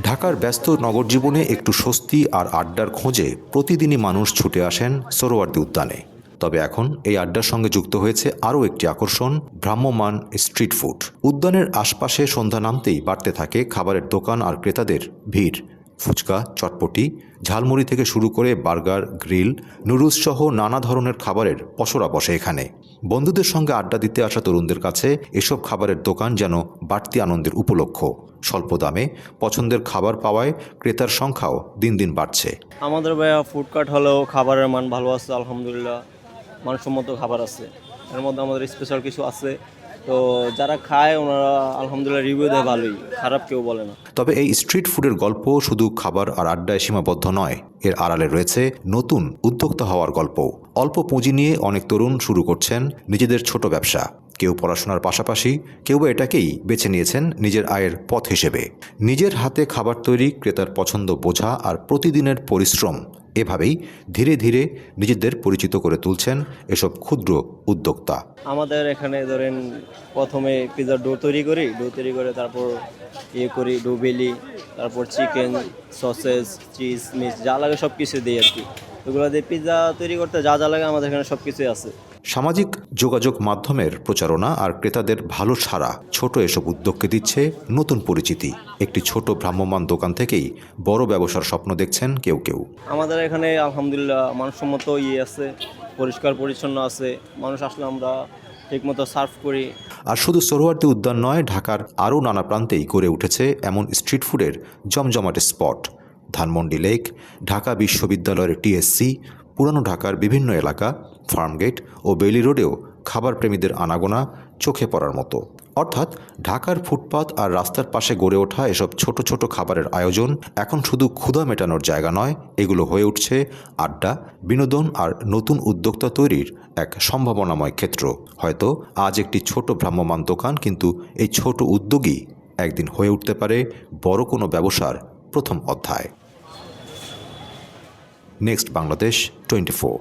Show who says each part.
Speaker 1: ঢাকার ব্যস্ত নগর জীবনে একটু স্বস্তি আর আড্ডার খোঁজে প্রতিদিনই মানুষ ছুটে আসেন সোহরাওয়ার্দী উদ্যানে। তবে এখন এই আড্ডার সঙ্গে যুক্ত হয়েছে আরও একটি আকর্ষণ, ভ্রাম্যমাণ স্ট্রিট ফুড। উদ্যানের আশপাশে সন্ধ্যা নামতেই বাড়তে থাকে খাবারের দোকান আর ক্রেতাদের ভিড়। ফুচকা, চটপটি, ঝালমুড়ি থেকে শুরু করে বার্গার, গ্রিল, নুডলস সহ নানা ধরনের খাবারের পসরা বসে এখানে। বন্ধুদের সঙ্গে আড্ডা দিতে আসা তরুণদের কাছে এসব খাবারের দোকান যেন বাড়তি আনন্দের উপলক্ষ। স্বল্প দামে পছন্দের খাবার পাওয়ায় ক্রেতার সংখ্যাও দিন দিন বাড়ছে।
Speaker 2: আমাদের ভাইয়া ফুডকার্ট হলেও খাবারের মান ভালো আছে, আলহামদুলিল্লাহ। মানসম্মত খাবার আছে, এর মধ্যে আমাদের স্পেশাল কিছু আছে। তো যারা খায় ওনারা আলহামদুলিল্লাহ রিভিউ দেয় ভালোই, খারাপ কেউ বলে না।
Speaker 1: তবে এই স্ট্রিট ফুডের গল্প শুধু খাবার আর আড্ডায় সীমাবদ্ধ নয়, এর আড়ালে রয়েছে নতুন উদ্যোক্তা হওয়ার গল্প। অল্প পুঁজি নিয়ে অনেক তরুণ শুরু করছেন নিজেদের ছোট ব্যবসা। কেউ পড়াশোনার পাশাপাশি, কেউ বা এটাকেই বেছে নিয়েছেন নিজের আয়ের পথ হিসেবে। নিজের হাতে খাবার তৈরি, ক্রেতার পছন্দ বোঝা আর প্রতিদিনের পরিশ্রম, এভাবেই ধীরে ধীরে নিজেদের পরিচিত করে তুলছেন এসব ক্ষুদ্র উদ্যোক্তা।
Speaker 2: আমাদের এখানে ধরেন প্রথমে পিৎজার ডো তৈরি করে তারপর করি ডো বেলি, তারপর চিকেন, সসেজ, চিজ, মিক্স যা লাগে সব কিছু দিই আর কি। ওগুলো দিয়ে পিৎজা তৈরি করতে যা যা লাগে আমাদের এখানে সব কিছুই আছে।
Speaker 1: সামাজিক যোগাযোগ মাধ্যমের প্রচারণা আর ক্রেতাদের ভালো সাড়া ছোট এসব উদ্যোগকে দিচ্ছে নতুন পরিচিতি। একটি ছোট ভ্রাম্যমাণ দোকান থেকেই বড় ব্যবসার স্বপ্ন দেখছেন কেউ কেউ।
Speaker 2: আমাদের এখানে আলহামদুলিল্লাহ মানসম্মত আছে, পরিষ্কার পরিচ্ছন্ন আছে। মানুষ আসলে আমরা ঠিকমতো সার্ভ করি।
Speaker 1: আর শুধু সোহরাওয়ার্দী উদ্যান নয়, ঢাকার আরও নানা প্রান্তেই গড়ে উঠেছে এমন স্ট্রিট ফুডের জমজমাট স্পট। ধানমন্ডি লেক, ঢাকা বিশ্ববিদ্যালয়ের টিএসসি, পুরানো ঢাকার বিভিন্ন এলাকা, ফার্মগেট ও বেইলি রোডেও খাবার প্রেমীদের আনাগোনা চোখে পড়ার মতো। অর্থাৎ ঢাকার ফুটপাত আর রাস্তার পাশে গড়ে ওঠা এসব ছোট ছোট খাবারের আয়োজন এখন শুধু ক্ষুধা মেটানোর জায়গা নয়, এগুলো হয়ে উঠছে আড্ডা, বিনোদন আর নতুন উদ্যোক্তা তৈরির এক সম্ভাবনাময় ক্ষেত্র। হয়তো আজ একটি ছোট ভ্রাম্যমাণ দোকান, কিন্তু এই ছোট উদ্যোগই একদিন হয়ে উঠতে পারে বড় কোনো ব্যবসার প্রথম অধ্যায়। নেক্সট বাংলাদেশ 24।